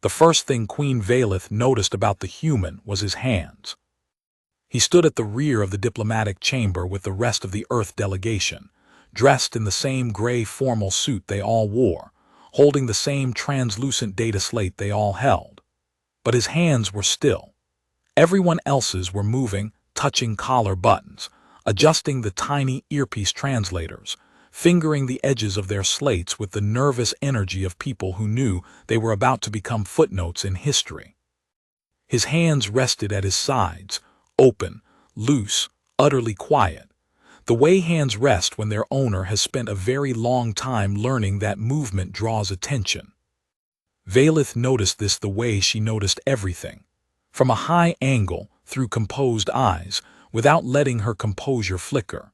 The first thing Queen Valith noticed about the human was his hands. He stood at the rear of the diplomatic chamber with the rest of the Earth delegation, dressed in the same gray formal suit they all wore, holding the same translucent data slate they all held. But his hands were still. Everyone else's were moving, touching collar buttons, adjusting the tiny earpiece translators, fingering the edges of their slates with the nervous energy of people who knew they were about to become footnotes in history. His hands rested at his sides, open, loose, utterly quiet, the way hands rest when their owner has spent a very long time learning that movement draws attention. Valith noticed this the way she noticed everything, from a high angle, through composed eyes, without letting her composure flicker.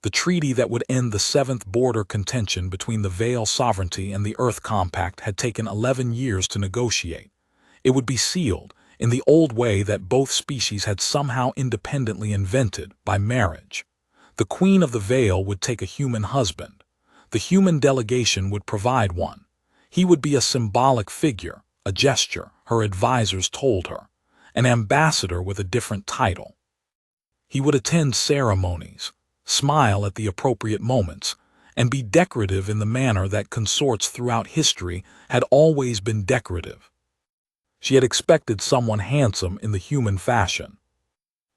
The treaty that would end the seventh border contention between the Vale sovereignty and the Earth Compact had taken 11 years to negotiate. It would be sealed, in the old way that both species had somehow independently invented, by marriage. The Queen of the Vale would take a human husband. The human delegation would provide one. He would be a symbolic figure, a gesture, her advisors told her, an ambassador with a different title. He would attend ceremonies, smile at the appropriate moments, and be decorative in the manner that consorts throughout history had always been decorative. She had expected someone handsome in the human fashion,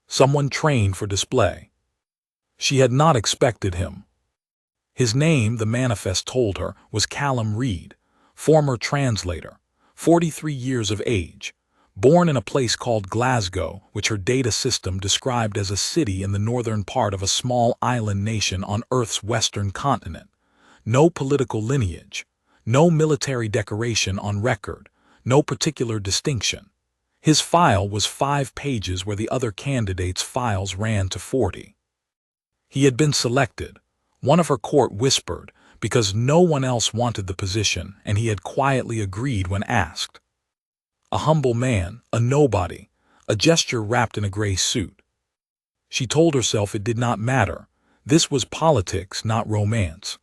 someone trained for display. She had not expected him. His name, the manifest told her, was Callum Reed, former translator, 43 years of age, born in a place called Glasgow, which her data system described as a city in the northern part of a small island nation on Earth's western continent. No political lineage, no military decoration on record, no particular distinction. His file was 5 pages where the other candidates' files ran to 40. He had been selected, one of her court whispered, because no one else wanted the position, and he had quietly agreed when asked. A humble man, a nobody, a gesture wrapped in a gray suit. She told herself it did not matter. This was politics, not romance.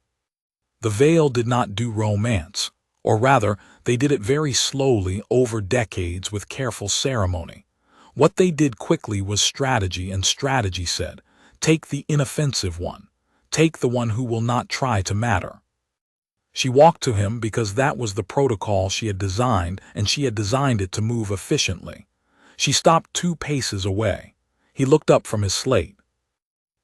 The Vale did not do romance, or rather, they did it very slowly over decades with careful ceremony. What they did quickly was strategy, and strategy said, take the inoffensive one. Take the one who will not try to matter. She walked to him because that was the protocol she had designed, and she had designed it to move efficiently. She stopped 2 paces away. He looked up from his slate.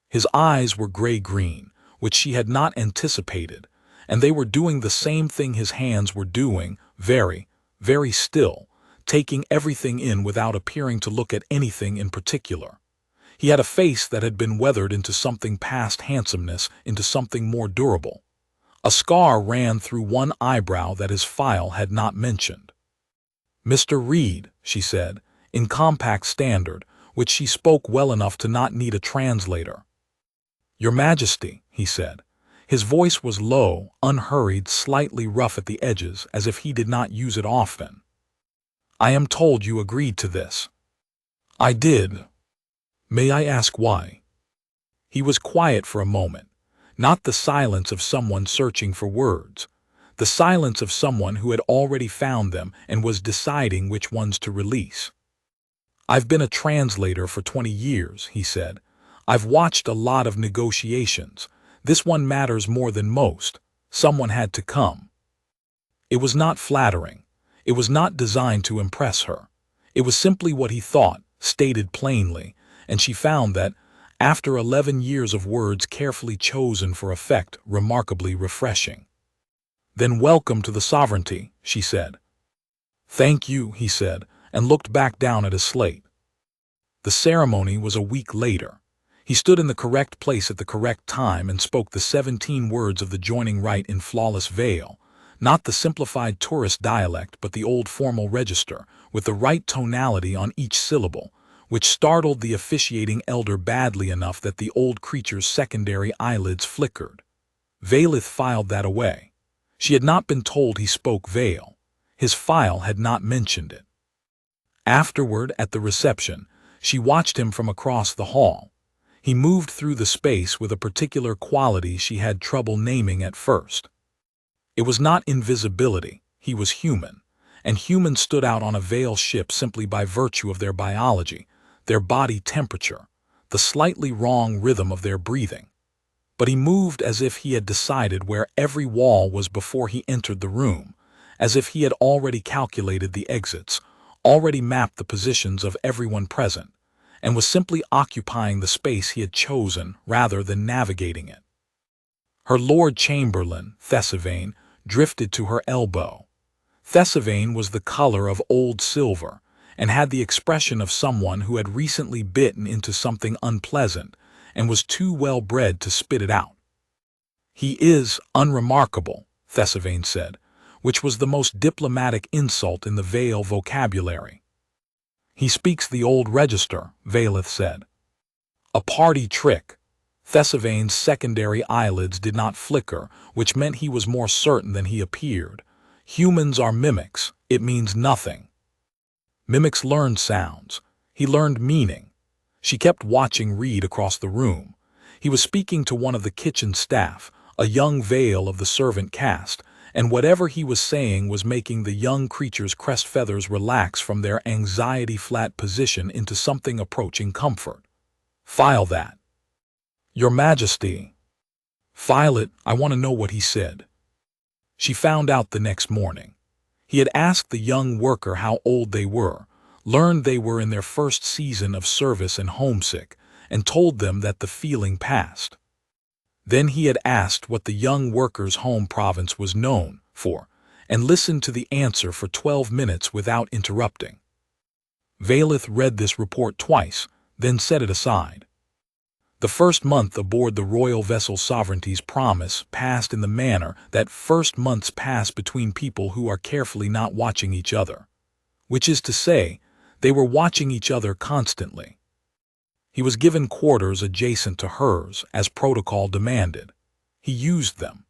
His eyes were gray-green, which she had not anticipated, and they were doing the same thing his hands were doing, very, very still, taking everything in without appearing to look at anything in particular. He had a face that had been weathered into something past handsomeness, into something more durable. A scar ran through one eyebrow that his file had not mentioned. "Mr. Reed," she said, in compact standard, which she spoke well enough to not need a translator. "Your Majesty," he said. His voice was low, unhurried, slightly rough at the edges, as if he did not use it often. "I am told you agreed to this." "I did. May I ask why?" He was quiet for a moment. Not the silence of someone searching for words, the silence of someone who had already found them and was deciding which ones to release. "I've been a translator for 20 years, he said. "I've watched a lot of negotiations. This one matters more than most. Someone had to come." It was not flattering. It was not designed to impress her. It was simply what he thought, stated plainly, and she found that, after 11 years of words carefully chosen for effect, remarkably refreshing. "Then welcome to the sovereignty," she said. "Thank you," he said, and looked back down at his slate. The ceremony was a week later. He stood in the correct place at the correct time and spoke the 17 words of the joining rite in flawless Vale, not the simplified tourist dialect but the old formal register, with the right tonality on each syllable, which startled the officiating elder badly enough that the old creature's secondary eyelids flickered. Valith filed that away. She had not been told he spoke Vale. His file had not mentioned it. Afterward, at the reception, she watched him from across the hall. He moved through the space with a particular quality she had trouble naming at first. It was not invisibility, he was human, and humans stood out on a Veil ship simply by virtue of their biology, their body temperature, the slightly wrong rhythm of their breathing. But he moved as if he had decided where every wall was before he entered the room, as if he had already calculated the exits, already mapped the positions of everyone present, and was simply occupying the space he had chosen rather than navigating it. Her Lord Chamberlain, Thesivane, drifted to her elbow. Thesivane was the color of old silver, and had the expression of someone who had recently bitten into something unpleasant and was too well bred to spit it out. "He is unremarkable," Thesivane said, which was the most diplomatic insult in the Veil vocabulary. "He speaks the old register," Valeth said. "A party trick." Thesivane's secondary eyelids did not flicker, which meant he was more certain than he appeared. "Humans are mimics. It means nothing." Mimics learned sounds. He learned meaning. She kept watching Reed across the room. He was speaking to one of the kitchen staff, a young Veil of the servant caste, and whatever he was saying was making the young creature's crest feathers relax from their anxiety-flat position into something approaching comfort. "File that." "Your Majesty." "File it. I want to know what he said." She found out the next morning. He had asked the young worker how old they were, learned they were in their first season of service and homesick, and told them that the feeling passed. Then he had asked what the young worker's home province was known for, and listened to the answer for 12 minutes without interrupting. Valeth read this report twice, then set it aside. The first month aboard the royal vessel's sovereignty's promise passed in the manner that first months pass between people who are carefully not watching each other. Which is to say, they were watching each other constantly. He was given quarters adjacent to hers, as protocol demanded. He used them.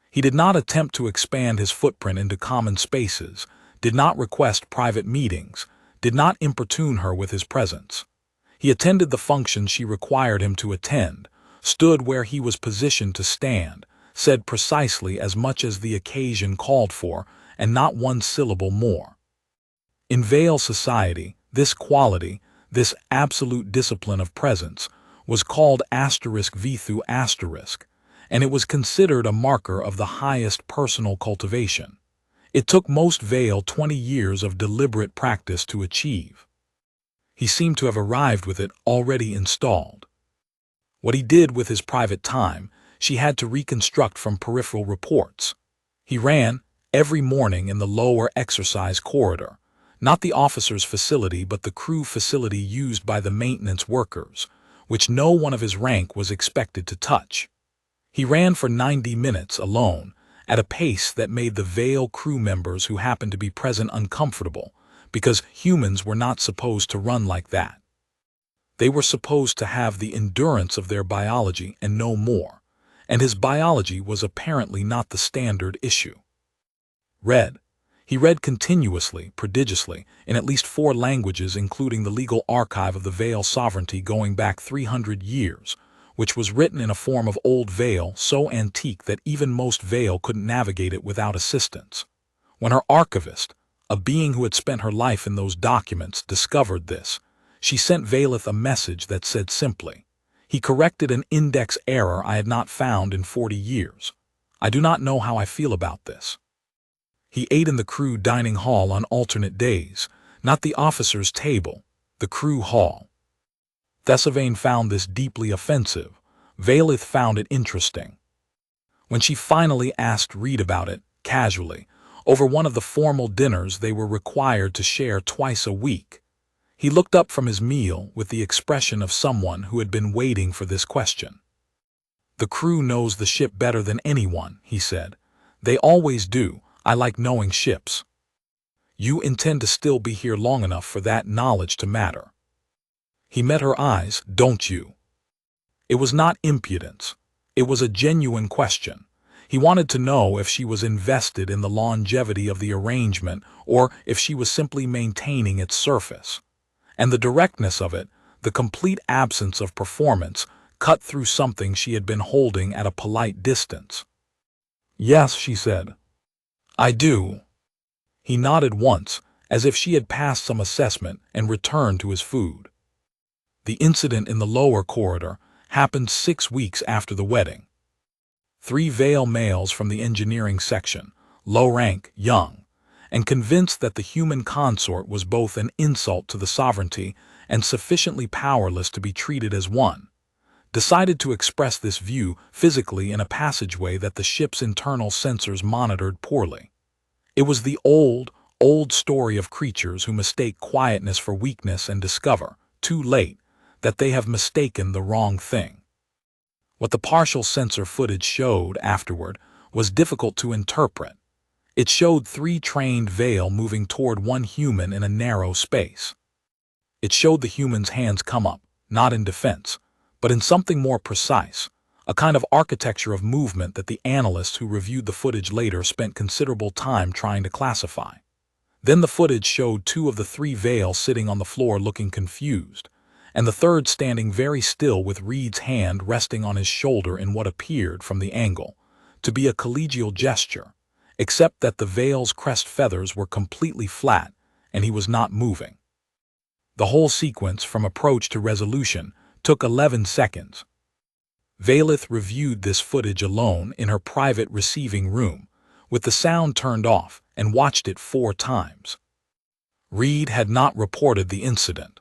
He did not attempt to expand his footprint into common spaces, did not request private meetings, did not importune her with his presence. He attended the functions she required him to attend, stood where he was positioned to stand, said precisely as much as the occasion called for, and not one syllable more. In Veil society, this quality, this absolute discipline of presence, was called *vithu*, and it was considered a marker of the highest personal cultivation. It took most Veil 20 years of deliberate practice to achieve. He seemed to have arrived with it already installed. What he did with his private time, she had to reconstruct from peripheral reports. He ran every morning in the lower exercise corridor, not the officer's facility but the crew facility used by the maintenance workers, which no one of his rank was expected to touch. He ran for 90 minutes alone, at a pace that made the Veil crew members who happened to be present uncomfortable, because humans were not supposed to run like that. They were supposed to have the endurance of their biology and no more, and his biology was apparently not the standard issue. He read continuously, prodigiously, in at least 4 languages including the legal archive of the Veil sovereignty going back 300 years, which was written in a form of Old Veil so antique that even most Veil couldn't navigate it without assistance. When her archivist, a being who had spent her life in those documents, discovered this, she sent Valeth a message that said simply, "He corrected an index error I had not found in 40 years. I do not know how I feel about this." He ate in the crew dining hall on alternate days, not the officer's table, the crew hall. Thesivane found this deeply offensive. Valeth found it interesting. When she finally asked Reed about it, casually, over one of the formal dinners they were required to share twice a week, he looked up from his meal with the expression of someone who had been waiting for this question. "The crew knows the ship better than anyone," he said. "They always do. I like knowing ships." "You intend to still be here long enough for that knowledge to matter." He met her eyes. "Don't you?" It was not impudence. It was a genuine question. He wanted to know if she was invested in the longevity of the arrangement or if she was simply maintaining its surface. And the directness of it, the complete absence of performance, cut through something she had been holding at a polite distance. "Yes," she said. "I do." He nodded once, as if she had passed some assessment, and returned to his food. The incident in the lower corridor happened 6 weeks after the wedding. 3 Vale males from the engineering section, low rank, young, and convinced that the human consort was both an insult to the sovereignty and sufficiently powerless to be treated as one, decided to express this view physically in a passageway that the ship's internal sensors monitored poorly. It was the old story of creatures who mistake quietness for weakness and discover, too late, that they have mistaken the wrong thing. What the partial sensor footage showed afterward was difficult to interpret. It showed 3 trained Vale moving toward one human in a narrow space. It showed the human's hands come up, not in defense, but in something more precise, a kind of architecture of movement that the analysts who reviewed the footage later spent considerable time trying to classify. Then the footage showed 2 of the 3 Vale sitting on the floor looking confused, and the third standing very still with Reed's hand resting on his shoulder in what appeared, from the angle, to be a collegial gesture, except that the Vale's crest feathers were completely flat and he was not moving. The whole sequence, from approach to resolution, took 11 seconds. Valeth reviewed this footage alone in her private receiving room, with the sound turned off, and watched it 4 times. Reed had not reported the incident.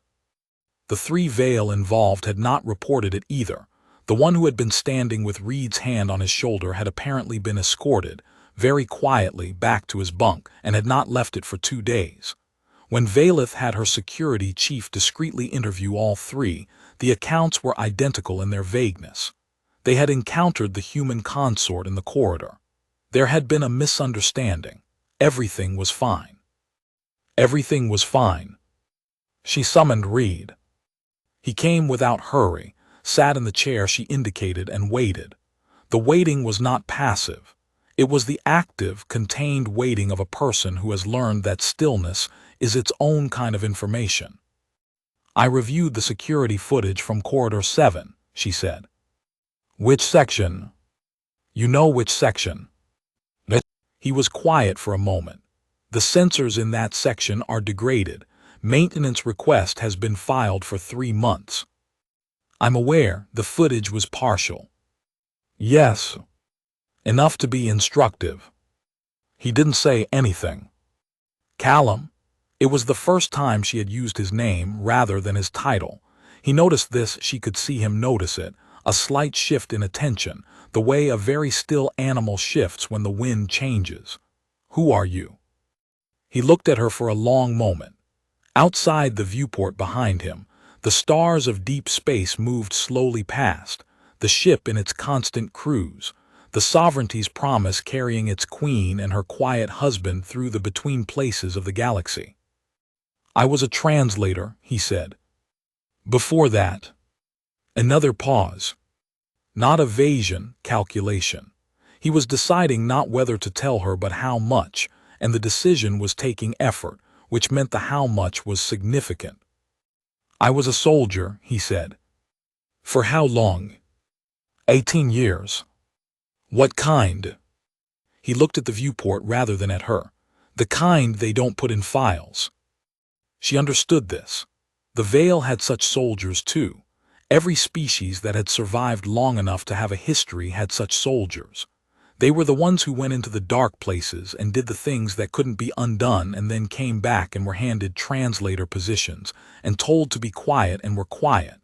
The 3 Vale involved had not reported it either. The one who had been standing with Reed's hand on his shoulder had apparently been escorted, very quietly, back to his bunk and had not left it for 2 days. When Valeth had her security chief discreetly interview all 3, the accounts were identical in their vagueness. They had encountered the human consort in the corridor. There had been a misunderstanding. Everything was fine. Everything was fine. She summoned Reed. He came without hurry, sat in the chair she indicated, and waited. The waiting was not passive. It was the active, contained waiting of a person who has learned that stillness is its own kind of information. "I reviewed the security footage from Corridor 7, she said. "Which section?" "You know which section." He was quiet for a moment. "The sensors in that section are degraded. Maintenance request has been filed for 3 months. "I'm aware the footage was partial." "Yes. Enough to be instructive." He didn't say anything. "Callum?" It was the first time she had used his name rather than his title. He noticed this, she could see him notice it, a slight shift in attention, the way a very still animal shifts when the wind changes. "Who are you?" He looked at her for a long moment. Outside the viewport behind him, the stars of deep space moved slowly past, the ship in its constant cruise, the sovereignty's promise carrying its queen and her quiet husband through the between places of the galaxy. "I was a translator," he said. "Before that." Another pause. Not evasion, calculation. He was deciding not whether to tell her but how much, and the decision was taking effort, which meant the how much was significant. "I was a soldier," he said. "For how long?" 18 years. "What kind?" He looked at the viewport rather than at her. "The kind they don't put in files." She understood this. The Vale had such soldiers too. Every species that had survived long enough to have a history had such soldiers. They were the ones who went into the dark places and did the things that couldn't be undone, and then came back and were handed translator positions and told to be quiet, and were quiet,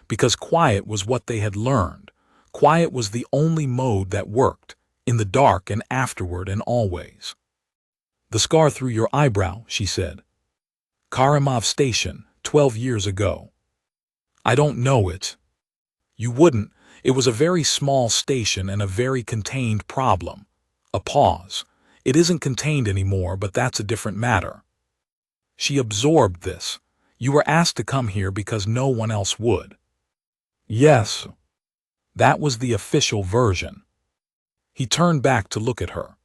because quiet was what they had learned. Quiet was the only mode that worked, in the dark and afterward and always. "The scar through your eyebrow," she said. "Karamov Station, 12 years ago." "I don't know it." "You wouldn't. It was a very small station and a very contained problem." A pause. "It isn't contained anymore, but that's a different matter." She absorbed this. "You were asked to come here because no one else would." "Yes." That was the official version. He turned back to look at her.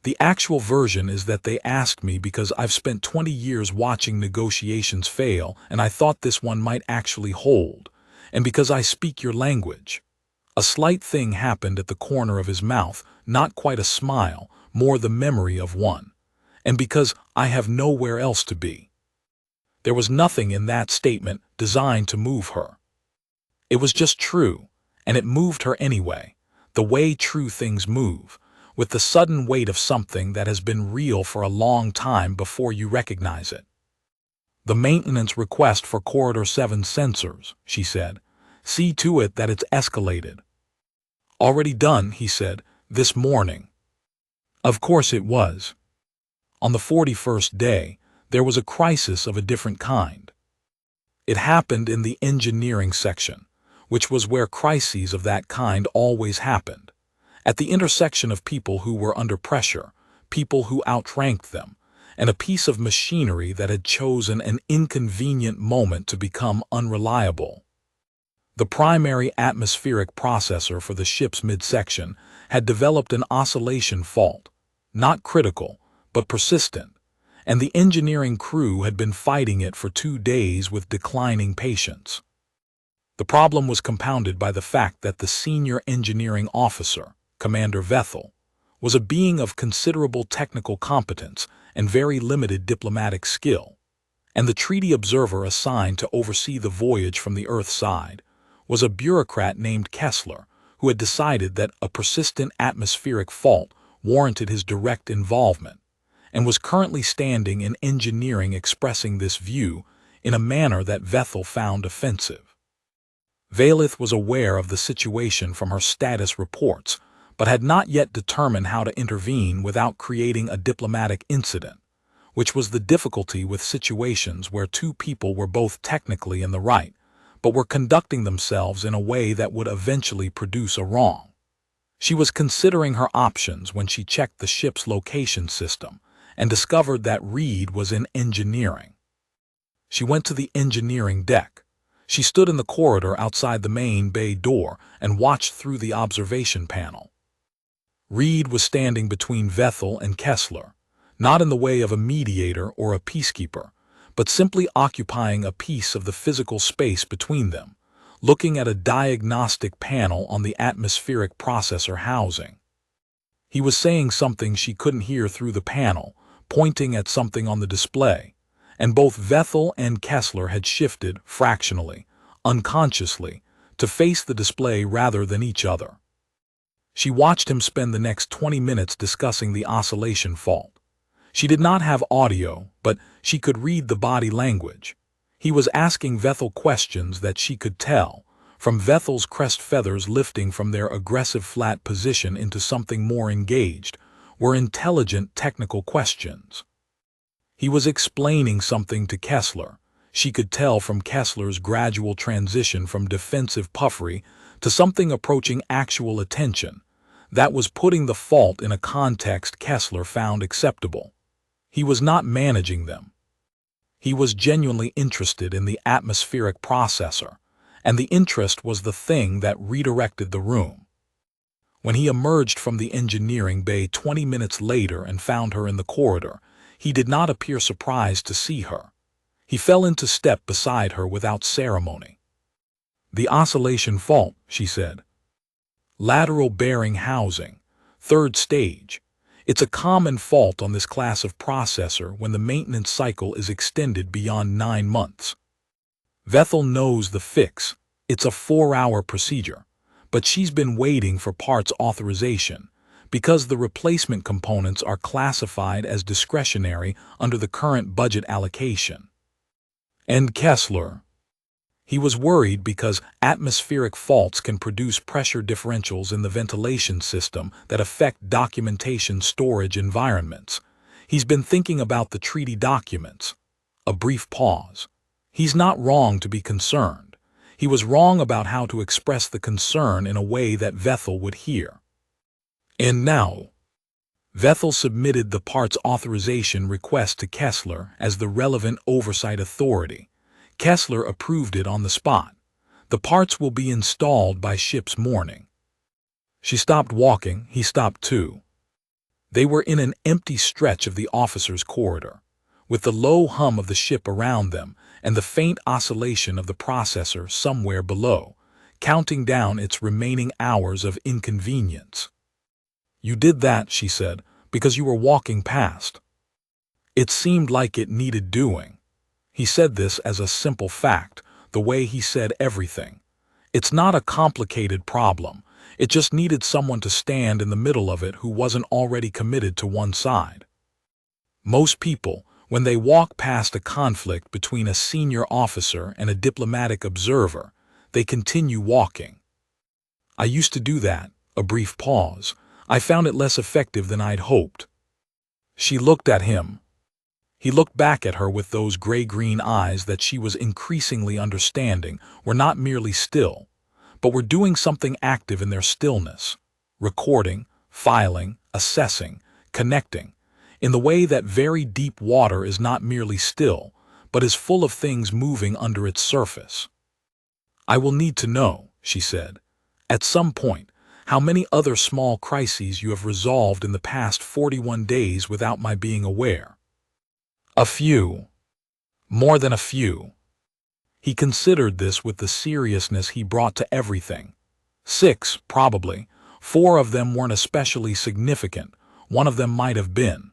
"The actual version is that they asked me because I've spent 20 years watching negotiations fail, and I thought this one might actually hold, and because I speak your language." A slight thing happened at the corner of his mouth, not quite a smile, more the memory of one. and because I have nowhere else to be." There was nothing in that statement designed to move her. It was just true, and it moved her anyway, the way true things move, with the sudden weight of something that has been real for a long time before you recognize it. "The maintenance request for Corridor 7 sensors," she said. "See to it that it's escalated." "Already done," he said, "this morning." Of course it was. On the 41st day, there was a crisis of a different kind. It happened in the engineering section, which was where crises of that kind always happened, at the intersection of people who were under pressure, people who outranked them, and a piece of machinery that had chosen an inconvenient moment to become unreliable. The primary atmospheric processor for the ship's midsection had developed an oscillation fault, not critical, but persistent, and the engineering crew had been fighting it for 2 days with declining patience. The problem was compounded by the fact that the senior engineering officer, Commander Vethel, was a being of considerable technical competence and very limited diplomatic skill, and the treaty observer assigned to oversee the voyage from the Earth side was a bureaucrat named Kessler, who had decided that a persistent atmospheric fault warranted his direct involvement, and was currently standing in engineering expressing this view in a manner that Vethel found offensive. Valith was aware of the situation from her status reports, but had not yet determined how to intervene without creating a diplomatic incident, which was the difficulty with situations where two people were both technically in the right, but were conducting themselves in a way that would eventually produce a wrong. She was considering her options when she checked the ship's location system and discovered that Reed was in engineering. She went to the engineering deck. She stood in the corridor outside the main bay door and watched through the observation panel. Reed was standing between Vethel and Kessler, not in the way of a mediator or a peacekeeper, but simply occupying a piece of the physical space between them, looking at a diagnostic panel on the atmospheric processor housing. He was saying something she couldn't hear through the panel, pointing at something on the display, and both Vethel and Kessler had shifted, fractionally, unconsciously, to face the display rather than each other. She watched him spend the next 20 minutes discussing the oscillation fault. She did not have audio, but she could read the body language. He was asking Vethel questions that she could tell, from Vethel's crest feathers lifting from their aggressive flat position into something more engaged, were intelligent technical questions. He was explaining something to Kessler. She could tell from Kessler's gradual transition from defensive puffery to something approaching actual attention. That was putting the fault in a context Kessler found acceptable. He was not managing them. He was genuinely interested in the atmospheric processor, and the interest was the thing that redirected the room. When he emerged from the engineering bay 20 minutes later and found her in the corridor, he did not appear surprised to see her. He fell into step beside her without ceremony. "The oscillation fault," she said. "Lateral bearing housing, 3rd stage. It's a common fault on this class of processor when the maintenance cycle is extended beyond 9 months. Vethel knows the fix. It's a 4-hour procedure, but she's been waiting for parts authorization because the replacement components are classified as discretionary under the current budget allocation." And Kessler. He was worried because atmospheric faults can produce pressure differentials in the ventilation system that affect documentation storage environments. He's been thinking about the treaty documents. A brief pause. He's not wrong to be concerned. He was wrong about how to express the concern in a way that Vethel would hear. And now, Vethel submitted the parts authorization request to Kessler as the relevant oversight authority. Kessler approved it on the spot. The parts will be installed by ship's morning. She stopped walking. He stopped too. They were in an empty stretch of the officers' corridor, with the low hum of the ship around them and the faint oscillation of the processor somewhere below, counting down its remaining hours of inconvenience. "You did that," she said, "because you were walking past." It seemed like it needed doing. He said this as a simple fact, the way he said everything. It's not a complicated problem. It just needed someone to stand in the middle of it who wasn't already committed to one side. Most people, when they walk past a conflict between a senior officer and a diplomatic observer, they continue walking. I used to do that. A brief pause. I found it less effective than I'd hoped. She looked at him. He looked back at her with those gray-green eyes that she was increasingly understanding were not merely still, but were doing something active in their stillness, recording, filing, assessing, connecting, in the way that very deep water is not merely still, but is full of things moving under its surface. I will need to know, she said, at some point, how many other small crises you have resolved in the past 41 days without my being aware. A few. More than a few. He considered this with the seriousness he brought to everything. 6, probably. 4 of them weren't especially significant. One of them might have been.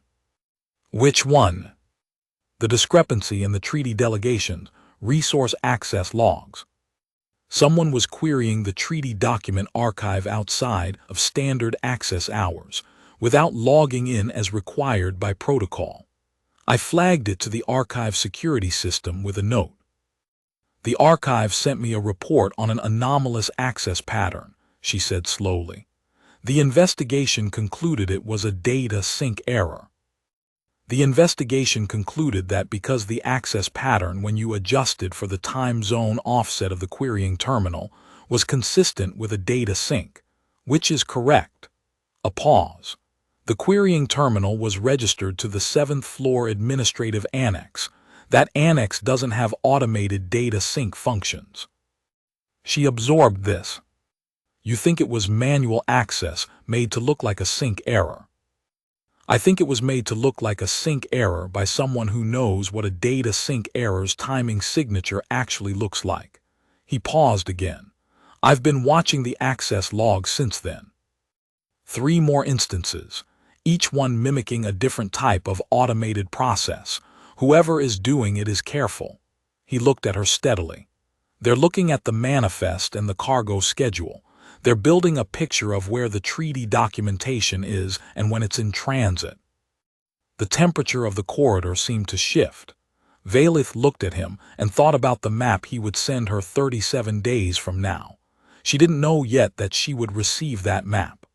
Which one? The discrepancy in the treaty delegations, resource access logs. Someone was querying the treaty document archive outside of standard access hours, without logging in as required by protocol. I flagged it to the archive security system with a note. The archive sent me a report on an anomalous access pattern, she said slowly. The investigation concluded it was a data sync error. The investigation concluded that because the access pattern, when you adjusted for the time zone offset of the querying terminal, was consistent with a data sync, which is correct. A pause. The querying terminal was registered to the 7th floor administrative annex. That annex doesn't have automated data sync functions. She absorbed this. You think it was manual access made to look like a sync error? I think it was made to look like a sync error by someone who knows what a data sync error's timing signature actually looks like. He paused again. I've been watching the access log since then. 3 more instances, each one mimicking a different type of automated process. Whoever is doing it is careful. He looked at her steadily. They're looking at the manifest and the cargo schedule. They're building a picture of where the treaty documentation is and when it's in transit. The temperature of the corridor seemed to shift. Valith looked at him and thought about the map he would send her 37 days from now. She didn't know yet that she would receive that map.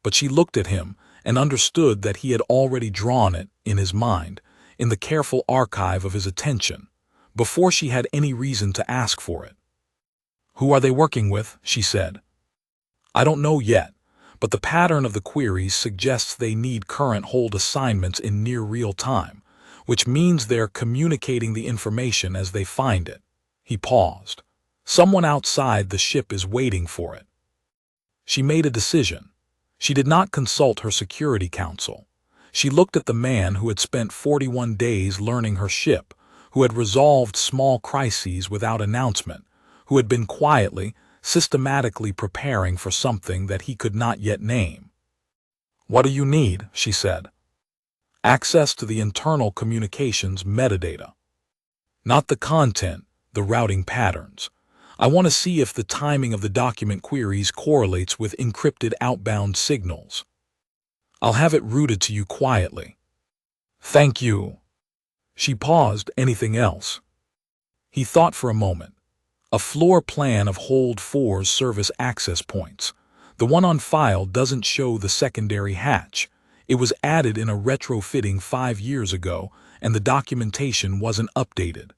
But she looked at him and understood that he had already drawn it, in his mind, in the careful archive of his attention, before she had any reason to ask for it. Who are they working with? She said. I don't know yet, but the pattern of the queries suggests they need current hold assignments in near real time, which means they're communicating the information as they find it. He paused. Someone outside the ship is waiting for it. She made a decision. She did not consult her security council. She looked at the man who had spent 41 days learning her ship, who had resolved small crises without announcement, who had been quietly, systematically preparing for something that he could not yet name. What do you need? She said. Access to the internal communications metadata. Not the content, the routing patterns. I want to see if the timing of the document queries correlates with encrypted outbound signals. I'll have it routed to you quietly. Thank you. She paused. Anything else? He thought for a moment. A floor plan of Hold 4's service access points. The one on file doesn't show the secondary hatch. It was added in a retrofitting 5 years ago, and the documentation wasn't updated.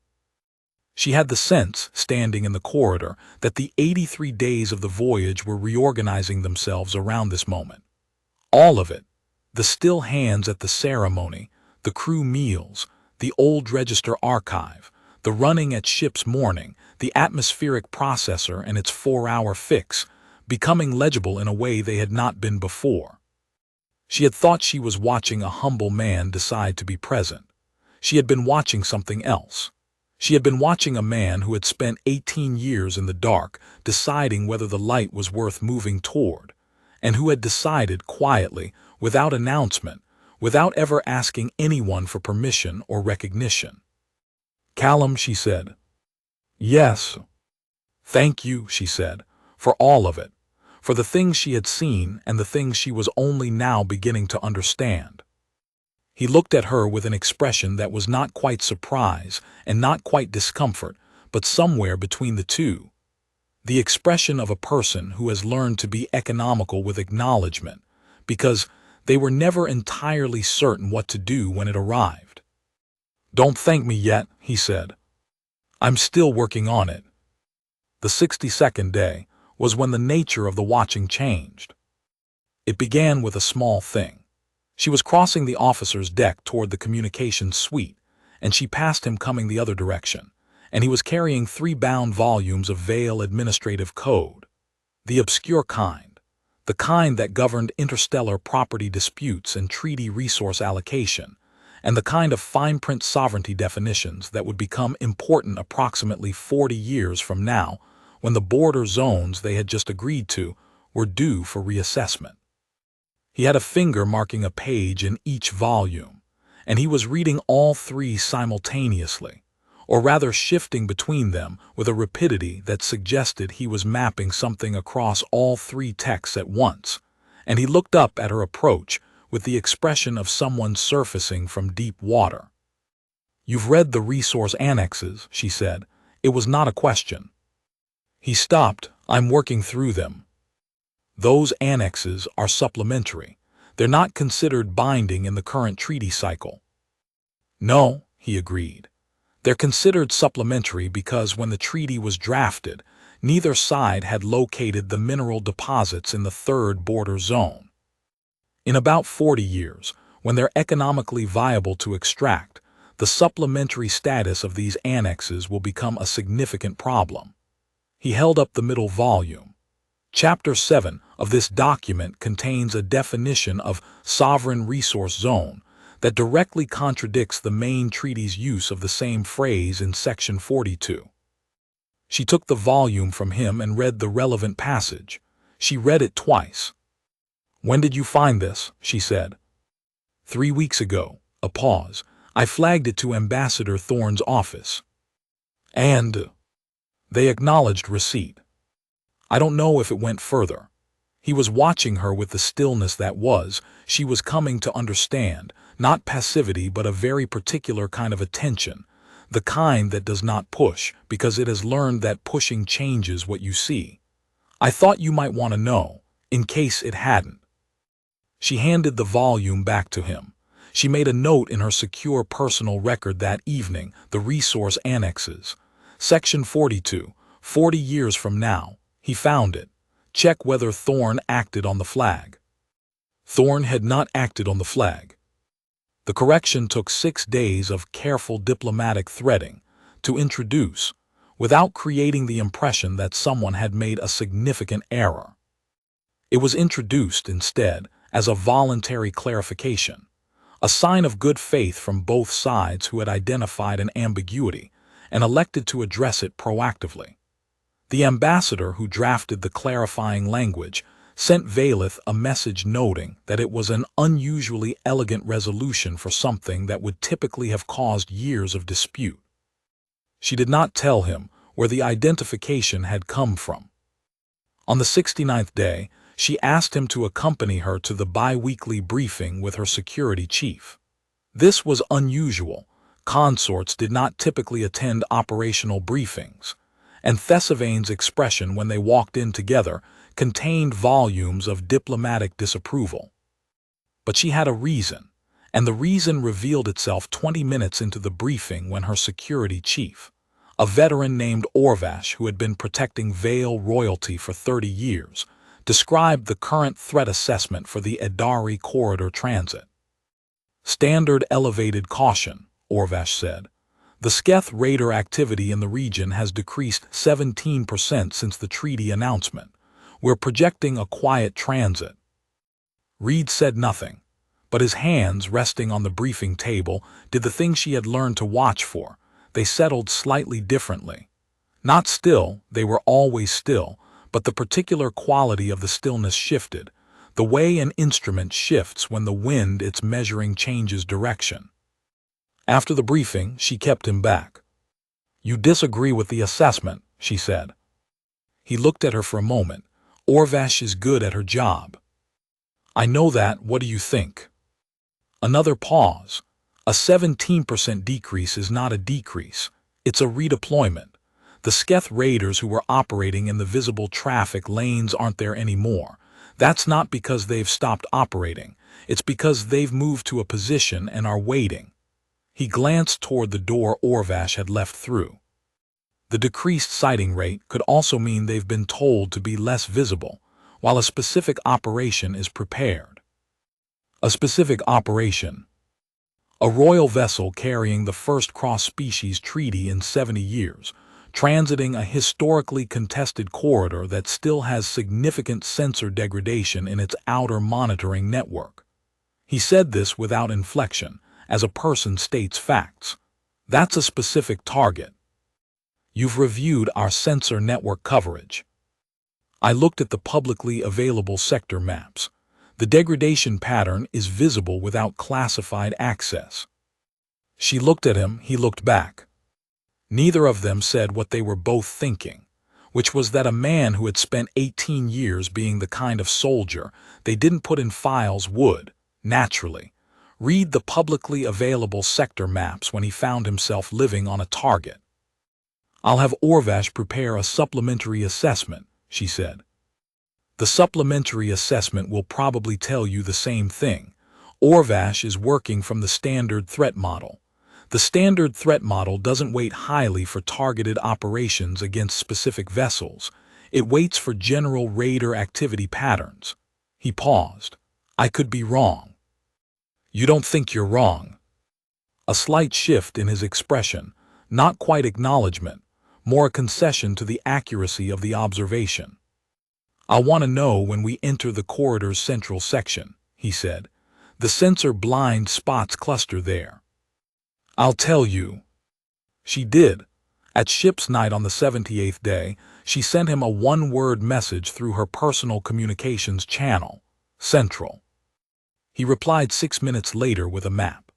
She had the sense, standing in the corridor, that the 83 days of the voyage were reorganizing themselves around this moment. All of it. The still hands at the ceremony, the crew meals, the old register archive, the running at ship's morning, the atmospheric processor and its 4-hour fix, becoming legible in a way they had not been before. She had thought she was watching a humble man decide to be present. She had been watching something else. She had been watching a man who had spent 18 years in the dark, deciding whether the light was worth moving toward, and who had decided quietly, without announcement, without ever asking anyone for permission or recognition. "Callum," she said. "Yes." "Thank you," she said, "for all of it, for the things she had seen and the things she was only now beginning to understand." He looked at her with an expression that was not quite surprise and not quite discomfort, but somewhere between the two. The expression of a person who has learned to be economical with acknowledgement, because they were never entirely certain what to do when it arrived. "Don't thank me yet," he said. "I'm still working on it." The 62nd day was when the nature of the watching changed. It began with a small thing. She was crossing the officer's deck toward the communications suite, and she passed him coming the other direction, and he was carrying 3 bound volumes of Vale administrative code. The obscure kind. The kind that governed interstellar property disputes and treaty resource allocation, and the kind of fine-print sovereignty definitions that would become important approximately 40 years from now, when the border zones they had just agreed to were due for reassessment. He had a finger marking a page in each volume, and he was reading all 3 simultaneously, or rather shifting between them with a rapidity that suggested he was mapping something across all 3 texts at once, and he looked up at her approach with the expression of someone surfacing from deep water. "You've read the resource annexes," she said. It was not a question. He stopped. "I'm working through them." "Those annexes are supplementary. They're not considered binding in the current treaty cycle." "No," he agreed. "They're considered supplementary because when the treaty was drafted, neither side had located the mineral deposits in the 3rd border zone. In about 40 years, when they're economically viable to extract, the supplementary status of these annexes will become a significant problem." He held up the middle volume. Chapter 7 of this document contains a definition of sovereign resource zone that directly contradicts the main treaty's use of the same phrase in Section 42. She took the volume from him and read the relevant passage. She read it twice. "When did you find this?" she said. 3 weeks ago." A pause. "I flagged it to Ambassador Thorne's office." "And?" "They acknowledged receipt." "I don't know if it went further." He was watching her with the stillness that was. She was coming to understand, not passivity but a very particular kind of attention, the kind that does not push, because it has learned that pushing changes what you see. "I thought you might want to know, in case it hadn't." She handed the volume back to him. She made a note in her secure personal record that evening, the resource annexes. Section 42, 40 years from now. He found it. Check whether Thorne acted on the flag. Thorne had not acted on the flag. The correction took 6 days of careful diplomatic threading to introduce, without creating the impression that someone had made a significant error. It was introduced, instead, as a voluntary clarification, a sign of good faith from both sides who had identified an ambiguity and elected to address it proactively. The ambassador who drafted the clarifying language sent Valeth a message noting that it was an unusually elegant resolution for something that would typically have caused years of dispute. She did not tell him where the identification had come from. On the 69th day, she asked him to accompany her to the bi-weekly briefing with her security chief. This was unusual. Consorts did not typically attend operational briefings, and Thesavane's expression when they walked in together contained volumes of diplomatic disapproval. But she had a reason, and the reason revealed itself 20 minutes into the briefing when her security chief, a veteran named Orvash who had been protecting Vale royalty for 30 years, described the current threat assessment for the Edari corridor transit. "Standard elevated caution," Orvash said. "The Sketh Raider activity in the region has decreased 17% since the treaty announcement. We're projecting a quiet transit." Reed said nothing, but his hands, resting on the briefing table, did the thing she had learned to watch for. They settled slightly differently. Not still, they were always still, but the particular quality of the stillness shifted. The way an instrument shifts when the wind it's measuring changes direction. After the briefing, she kept him back. "You disagree with the assessment," she said. He looked at her for a moment. "Orvash is good at her job." "I know that. What do you think?" Another pause. A 17% decrease is not a decrease. It's a redeployment. The Sketh raiders who were operating in the visible traffic lanes aren't there anymore. That's not because they've stopped operating. It's because they've moved to a position and are waiting. He glanced toward the door Orvash had left through. The decreased sighting rate could also mean they've been told to be less visible, while a specific operation is prepared. A specific operation. A royal vessel carrying the first cross-species treaty in 70 years, transiting a historically contested corridor that still has significant sensor degradation in its outer monitoring network. He said this without inflection, as a person states facts. That's a specific target. You've reviewed our sensor network coverage. I looked at the publicly available sector maps. The degradation pattern is visible without classified access. She looked at him, he looked back. Neither of them said what they were both thinking, which was that a man who had spent 18 years being the kind of soldier they didn't put in files would, naturally, read the publicly available sector maps when he found himself living on a target. "I'll have Orvash prepare a supplementary assessment," she said. "The supplementary assessment will probably tell you the same thing. Orvash is working from the standard threat model. The standard threat model doesn't weight highly for targeted operations against specific vessels. It weights for general raider activity patterns." He paused. "I could be wrong." "You don't think you're wrong?" A slight shift in his expression, not quite acknowledgement, more a concession to the accuracy of the observation. "I'll want to know when we enter the corridor's central section," he said. "The sensor blind spots cluster there." "I'll tell you." She did. At ship's night on the 78th day, she sent him a one-word message through her personal communications channel, Central. He replied 6 minutes later with a map.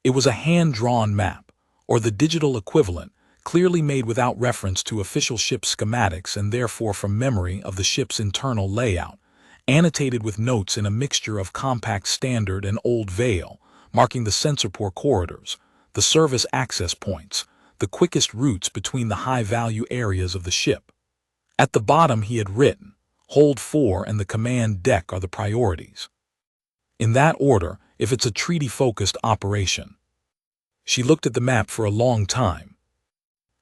It was a hand-drawn map, or the digital equivalent, clearly made without reference to official ship schematics and therefore from memory of the ship's internal layout, annotated with notes in a mixture of compact standard and old Vale, marking the sensor-pore corridors, the service access points, the quickest routes between the high-value areas of the ship. At the bottom he had written, "Hold 4 and the command deck are the priorities." In that order, if it's a treaty-focused operation. She looked at the map for a long time.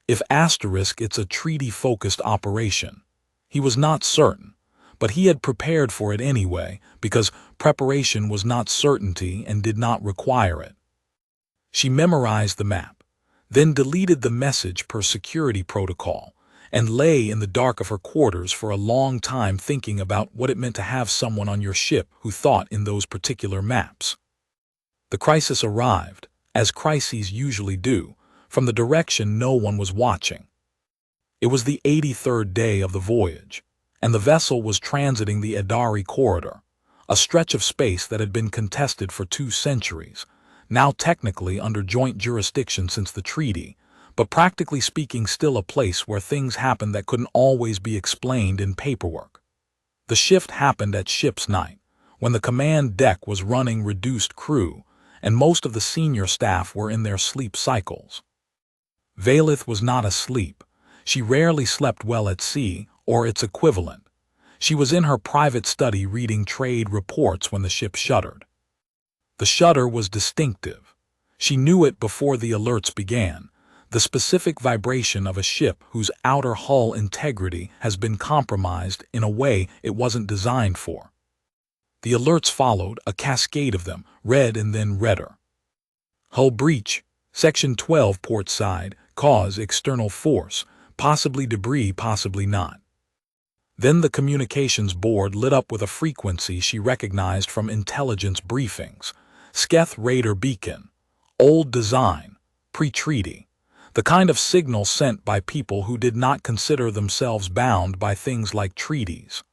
If asterisk it's a treaty-focused operation. He was not certain, but he had prepared for it anyway because preparation was not certainty and did not require it. She memorized the map, then deleted the message per security protocol, and lay in the dark of her quarters for a long time thinking about what it meant to have someone on your ship who thought in those particular maps. The crisis arrived, as crises usually do, from the direction no one was watching. It was the 83rd day of the voyage, and the vessel was transiting the Adari corridor, a stretch of space that had been contested for 2 centuries, now technically under joint jurisdiction since the treaty, but practically speaking still a place where things happened that couldn't always be explained in paperwork. The shift happened at ship's night, when the command deck was running reduced crew, and most of the senior staff were in their sleep cycles. Valeth was not asleep. She rarely slept well at sea, or its equivalent. She was in her private study reading trade reports when the ship shuddered. The shudder was distinctive. She knew it before the alerts began, the specific vibration of a ship whose outer hull integrity has been compromised in a way it wasn't designed for. The alerts followed, a cascade of them, red and then redder. Hull breach, Section 12 port side, cause external force, possibly debris, possibly not. Then the communications board lit up with a frequency she recognized from intelligence briefings. Sketh Raider Beacon. Old design. Pre-treaty. The kind of signal sent by people who did not consider themselves bound by things like treaties.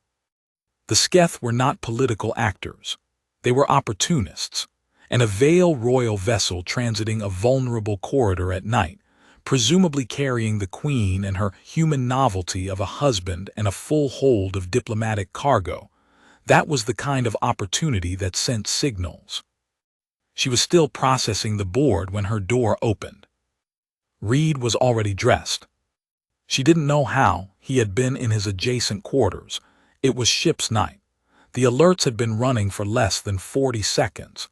The Sketh were not political actors. They were opportunists, and a Vale royal vessel transiting a vulnerable corridor at night, presumably carrying the Queen and her human novelty of a husband and a full hold of diplomatic cargo. That was the kind of opportunity that sent signals. She was still processing the board when her door opened. Reed was already dressed. She didn't know how he had been in his adjacent quarters. It was ship's night. The alerts had been running for less than 40 seconds.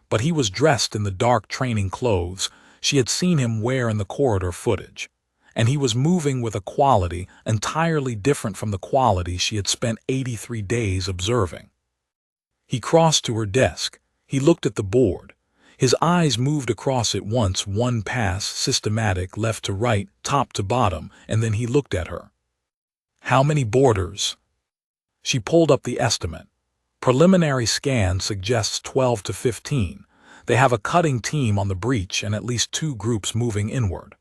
But he was dressed in the dark training clothes she had seen him wear in the corridor footage. And he was moving with a quality entirely different from the quality she had spent 83 days observing. He crossed to her desk. He looked at the board. His eyes moved across it once, one pass, systematic, left to right, top to bottom, and then he looked at her. How many boarders? She pulled up the estimate. Preliminary scan suggests 12 to 15. They have a cutting team on the breach and at least 2 groups moving inward.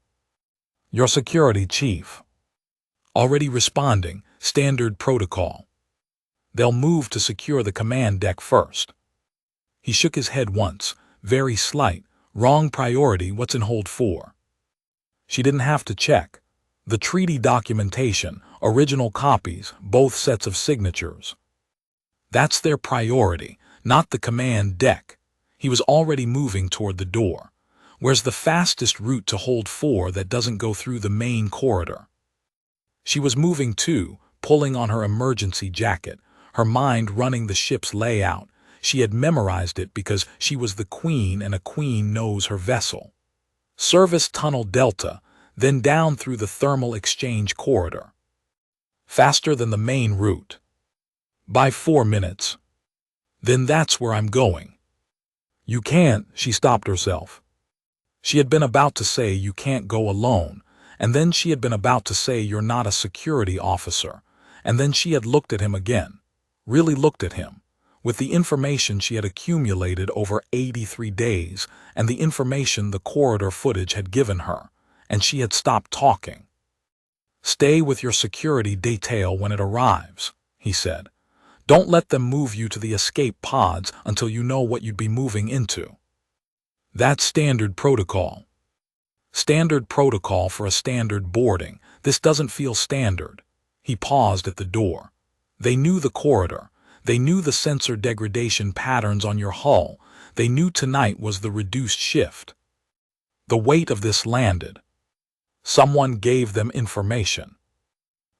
Your security chief. Already responding, standard protocol. They'll move to secure the command deck first. He shook his head once. Very slight. Wrong priority. What's in hold for? She didn't have to check. The treaty documentation, original copies, both sets of signatures. That's their priority, not the command deck. He was already moving toward the door. Where's the fastest route to hold 4 that doesn't go through the main corridor? She was moving too, pulling on her emergency jacket, her mind running the ship's layout. She had memorized it because she was the Queen and a queen knows her vessel. Service Tunnel Delta, then down through the thermal exchange corridor. Faster than the main route. By 4 minutes. Then that's where I'm going. You can't, she stopped herself. She had been about to say you can't go alone, and then she had been about to say you're not a security officer, and then she had looked at him again, really looked at him, with the information she had accumulated over 83 days and the information the corridor footage had given her, and she had stopped talking. Stay with your security detail when it arrives, he said. Don't let them move you to the escape pods until you know what you'd be moving into. That's standard protocol. Standard protocol for a standard boarding. This doesn't feel standard. He paused at the door. They knew the corridor. They knew the sensor degradation patterns on your hull. They knew tonight was the reduced shift. The weight of this landed. Someone gave them information.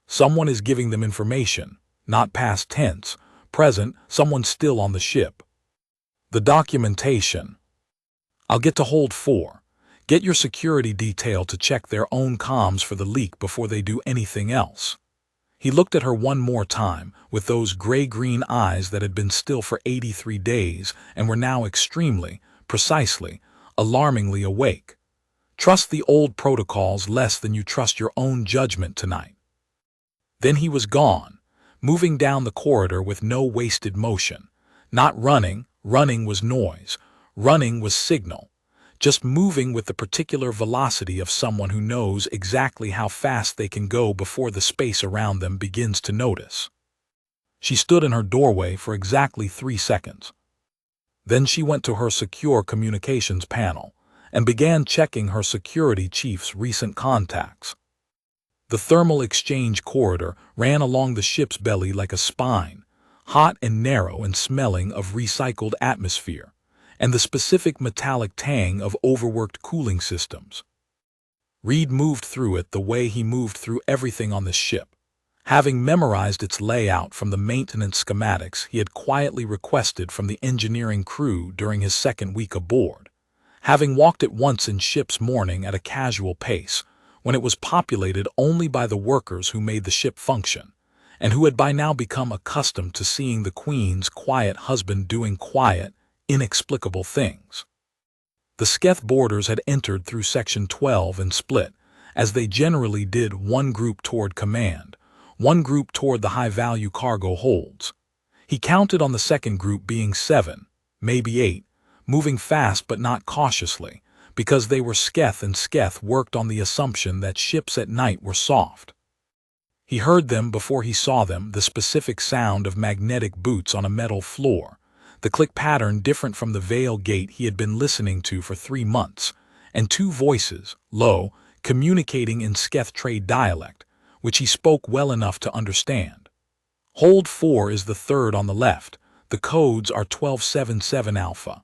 Someone is giving them information. Not past tense, present, someone still on the ship. The documentation. I'll get to hold 4. Get your security detail to check their own comms for the leak before they do anything else. He looked at her one more time with those gray-green eyes that had been still for 83 days and were now extremely, precisely, alarmingly awake. Trust the old protocols less than you trust your own judgment tonight. Then he was gone. Moving down the corridor with no wasted motion. Not running, running was noise, running was signal. Just moving with the particular velocity of someone who knows exactly how fast they can go before the space around them begins to notice. She stood in her doorway for exactly 3 seconds. Then she went to her secure communications panel and began checking her security chief's recent contacts. The thermal exchange corridor ran along the ship's belly like a spine, hot and narrow and smelling of recycled atmosphere, and the specific metallic tang of overworked cooling systems. Reed moved through it the way he moved through everything on the ship, having memorized its layout from the maintenance schematics he had quietly requested from the engineering crew during his 2nd week aboard, having walked it once in ship's morning at a casual pace, when it was populated only by the workers who made the ship function, and who had by now become accustomed to seeing the Queen's quiet husband doing quiet, inexplicable things. The Sketh boarders had entered through Section 12 and split, as they generally did, one group toward command, one group toward the high-value cargo holds. He counted on the second group being 7, maybe 8, moving fast but not cautiously, because they were Sketh and Sketh worked on the assumption that ships at night were soft. He heard them before he saw them, the specific sound of magnetic boots on a metal floor, the click pattern different from the veil gate he had been listening to for 3 months, and two voices, low, communicating in Sketh trade dialect, which he spoke well enough to understand. Hold 4 is the third on the left. The codes are 1277 Alpha.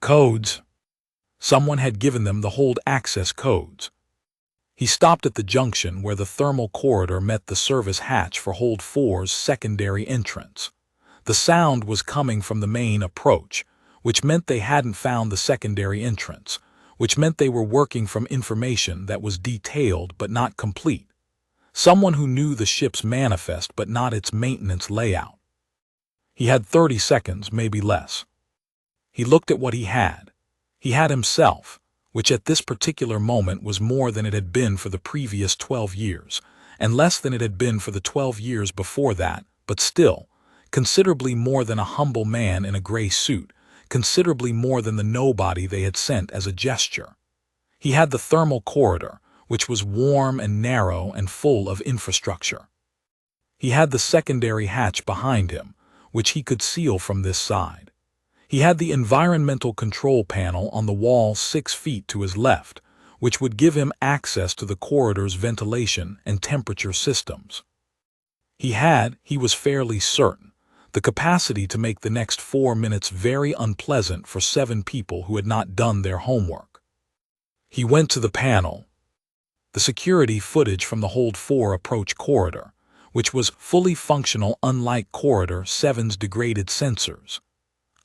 Codes. Someone had given them the hold access codes. He stopped at the junction where the thermal corridor met the service hatch for Hold 4's secondary entrance. The sound was coming from the main approach, which meant they hadn't found the secondary entrance, which meant they were working from information that was detailed but not complete. Someone who knew the ship's manifest but not its maintenance layout. He had 30 seconds, maybe less. He looked at what he had. He had himself, which at this particular moment was more than it had been for the previous 12 years, and less than it had been for the 12 years before that, but still, considerably more than a humble man in a gray suit, considerably more than the nobody they had sent as a gesture. He had the thermal corridor, which was warm and narrow and full of infrastructure. He had the secondary hatch behind him, which he could seal from this side. He had the environmental control panel on the wall 6 feet to his left, which would give him access to the corridor's ventilation and temperature systems. He was fairly certain, the capacity to make the next 4 minutes very unpleasant for 7 people who had not done their homework. He went to the panel. The security footage from the Hold 4 approach corridor, which was fully functional unlike Corridor 7's degraded sensors.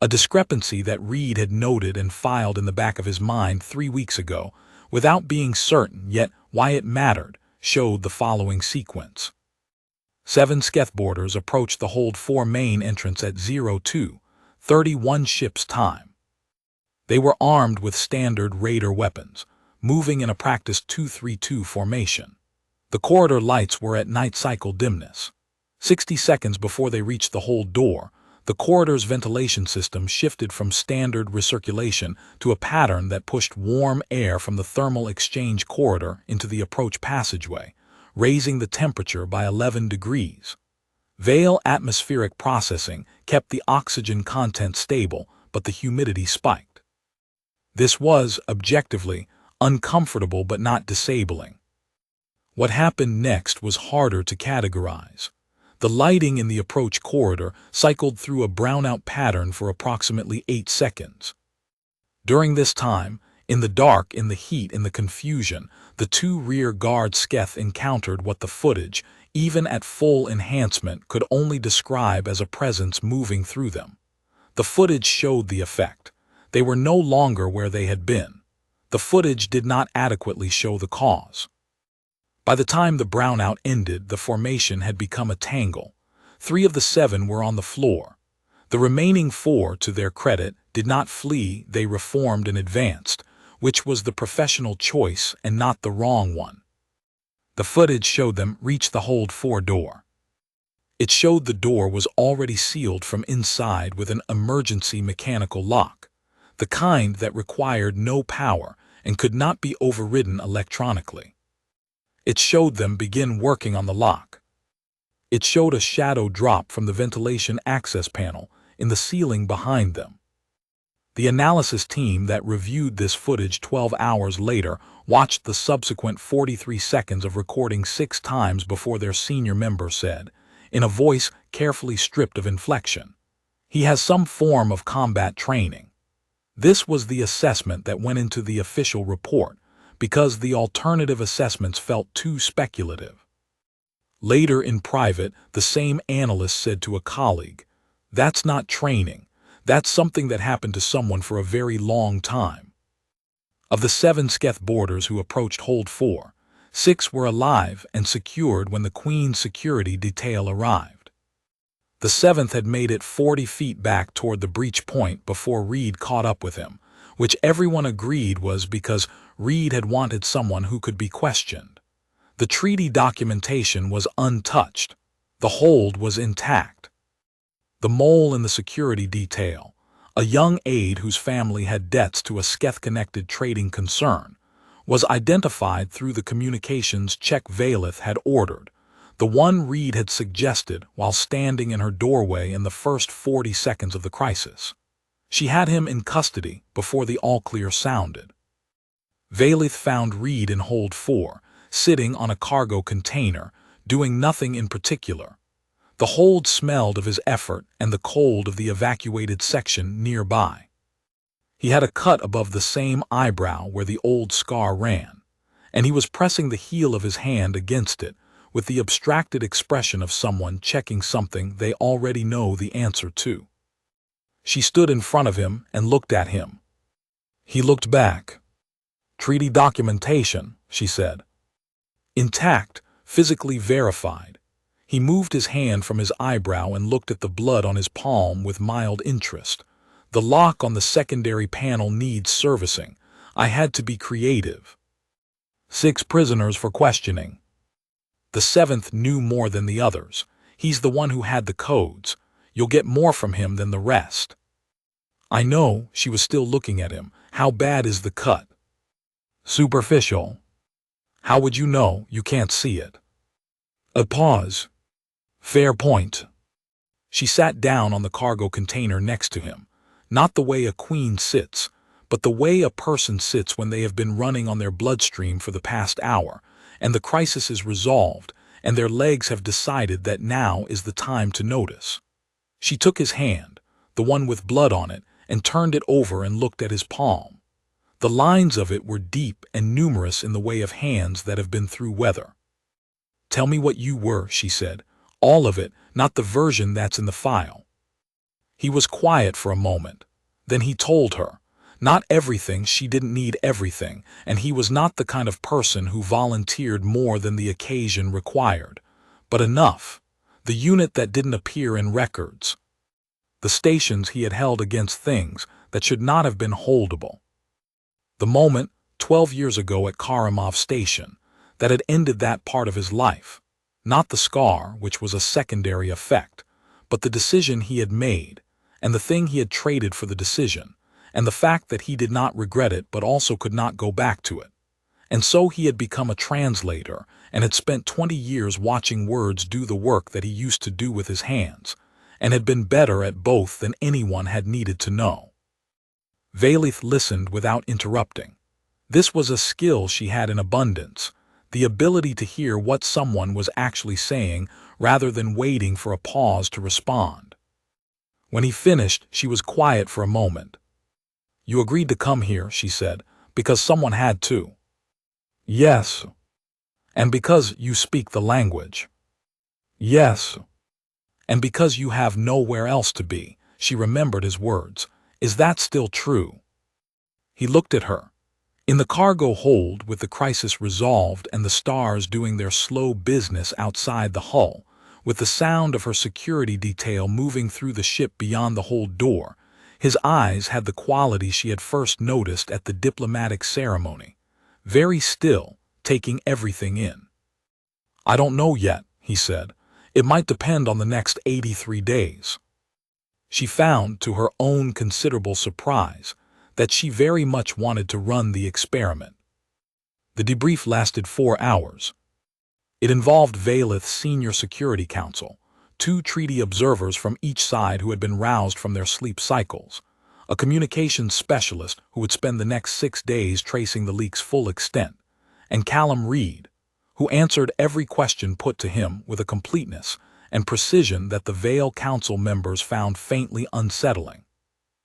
A discrepancy that Reed had noted and filed in the back of his mind 3 weeks ago, without being certain yet why it mattered, showed the following sequence. 7 Skethboarders approached the Hold 4 main entrance at 02:31 ship's time. They were armed with standard Raider weapons, moving in a practice 2-3-2 formation. The corridor lights were at night cycle dimness. 60 seconds before they reached the hold door, the corridor's ventilation system shifted from standard recirculation to a pattern that pushed warm air from the thermal exchange corridor into the approach passageway, raising the temperature by 11 degrees. Veil atmospheric processing kept the oxygen content stable, but the humidity spiked. This was, objectively, uncomfortable but not disabling. What happened next was harder to categorize. The lighting in the approach corridor cycled through a brownout pattern for approximately 8 seconds. During this time, in the dark, in the heat, in the confusion, the 2 rear guard Sketh encountered what the footage, even at full enhancement, could only describe as a presence moving through them. The footage showed the effect. They were no longer where they had been. The footage did not adequately show the cause. By the time the brownout ended, the formation had become a tangle. 3 of the 7 were on the floor. The remaining 4, to their credit, did not flee, they reformed and advanced, which was the professional choice and not the wrong one. The footage showed them reach the Hold 4 door. It showed the door was already sealed from inside with an emergency mechanical lock, the kind that required no power and could not be overridden electronically. It showed them begin working on the lock. It showed a shadow drop from the ventilation access panel in the ceiling behind them. The analysis team that reviewed this footage 12 hours later watched the subsequent 43 seconds of recording 6 times before their senior member said, in a voice carefully stripped of inflection, "He has some form of combat training." This was the assessment that went into the official report, because the alternative assessments felt too speculative. Later in private, the same analyst said to a colleague, "That's not training. That's something that happened to someone for a very long time." Of the 7 Skethboarders who approached Hold 4, 6 were alive and secured when the Queen's security detail arrived. The 7th had made it 40 feet back toward the breach point before Reed caught up with him, which everyone agreed was because Reed had wanted someone who could be questioned. The treaty documentation was untouched. The hold was intact. The mole in the security detail, a young aide whose family had debts to a Sketh-connected trading concern, was identified through the communications check Valeth had ordered. The one Reed had suggested while standing in her doorway in the first 40 seconds of the crisis. She had him in custody before the all-clear sounded. Valith found Reed in hold 4, sitting on a cargo container, doing nothing in particular. The hold smelled of his effort and the cold of the evacuated section nearby. He had a cut above the same eyebrow where the old scar ran, and he was pressing the heel of his hand against it with the abstracted expression of someone checking something they already know the answer to. She stood in front of him and looked at him. He looked back. "Treaty documentation," she said. "Intact, physically verified." He moved his hand from his eyebrow and looked at the blood on his palm with mild interest. "The lock on the secondary panel needs servicing. I had to be creative." 6 prisoners for questioning. The 7th knew more than the others. He's the one who had the codes. You'll get more from him than the rest. "I know," she was still looking at him. "How bad is the cut?" "Superficial." "How would you know? You can't see it." A pause. "Fair point." She sat down on the cargo container next to him, not the way a queen sits, but the way a person sits when they have been running on their bloodstream for the past hour, and the crisis is resolved, and their legs have decided that now is the time to notice. She took his hand, the one with blood on it, and turned it over and looked at his palm. The lines of it were deep and numerous in the way of hands that have been through weather. "Tell me what you were," she said. "All of it, not the version that's in the file." He was quiet for a moment. Then he told her. Not everything, she didn't need everything, and he was not the kind of person who volunteered more than the occasion required. But enough. The unit that didn't appear in records. The stations he had held against things that should not have been holdable. The moment, 12 years ago at Karamov Station, that had ended that part of his life. Not the scar, which was a secondary effect, but the decision he had made, and the thing he had traded for the decision, and the fact that he did not regret it but also could not go back to it. And so he had become a translator and had spent 20 years watching words do the work that he used to do with his hands, and had been better at both than anyone had needed to know. Valith listened without interrupting. This was a skill she had in abundance, the ability to hear what someone was actually saying rather than waiting for a pause to respond. When he finished, she was quiet for a moment. "You agreed to come here," she said, "because someone had to." "Yes." "And because you speak the language." "Yes." "And because you have nowhere else to be," she remembered his words. "Is that still true?" He looked at her. In the cargo hold, with the crisis resolved and the stars doing their slow business outside the hull, with the sound of her security detail moving through the ship beyond the hold door, his eyes had the quality she had first noticed at the diplomatic ceremony. Very still, taking everything in. "I don't know yet," he said. "It might depend on the next 83 days. She found, to her own considerable surprise, that she very much wanted to run the experiment. The debrief lasted 4 hours. It involved Valith's senior security council, 2 treaty observers from each side who had been roused from their sleep cycles, a communications specialist who would spend the next 6 days tracing the leak's full extent, and Callum Reed, who answered every question put to him with a completeness and precision that the Vale Council members found faintly unsettling.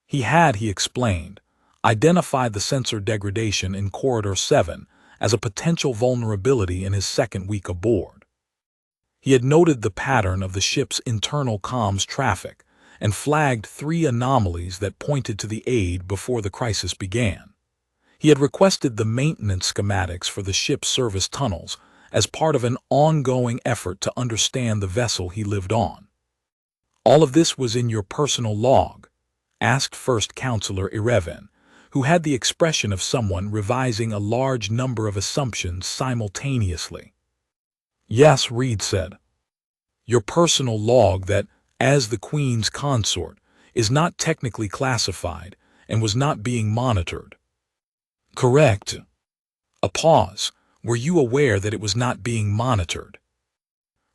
He explained, identified the sensor degradation in Corridor 7 as a potential vulnerability in his second week aboard. He had noted the pattern of the ship's internal comms traffic and flagged 3 anomalies that pointed to the aid before the crisis began. He had requested the maintenance schematics for the ship's service tunnels as part of an ongoing effort to understand the vessel he lived on. "All of this was in your personal log?" asked First Counselor Irevan, who had the expression of someone revising a large number of assumptions simultaneously. "Yes," Reed said. "Your personal log that, as the Queen's consort, is not technically classified and was not being monitored." "Correct." A pause. "Were you aware that it was not being monitored?"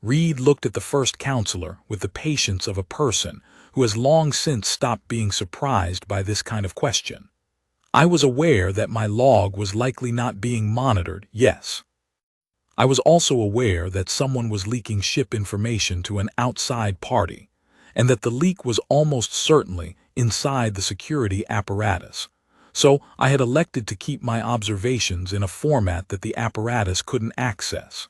Reed looked at the first counselor with the patience of a person who has long since stopped being surprised by this kind of question. I was aware that my log was likely not being monitored, yes. I was also aware that someone was leaking ship information to an outside party, and that the leak was almost certainly inside the security apparatus. So I had elected to keep my observations in a format that the apparatus couldn't access.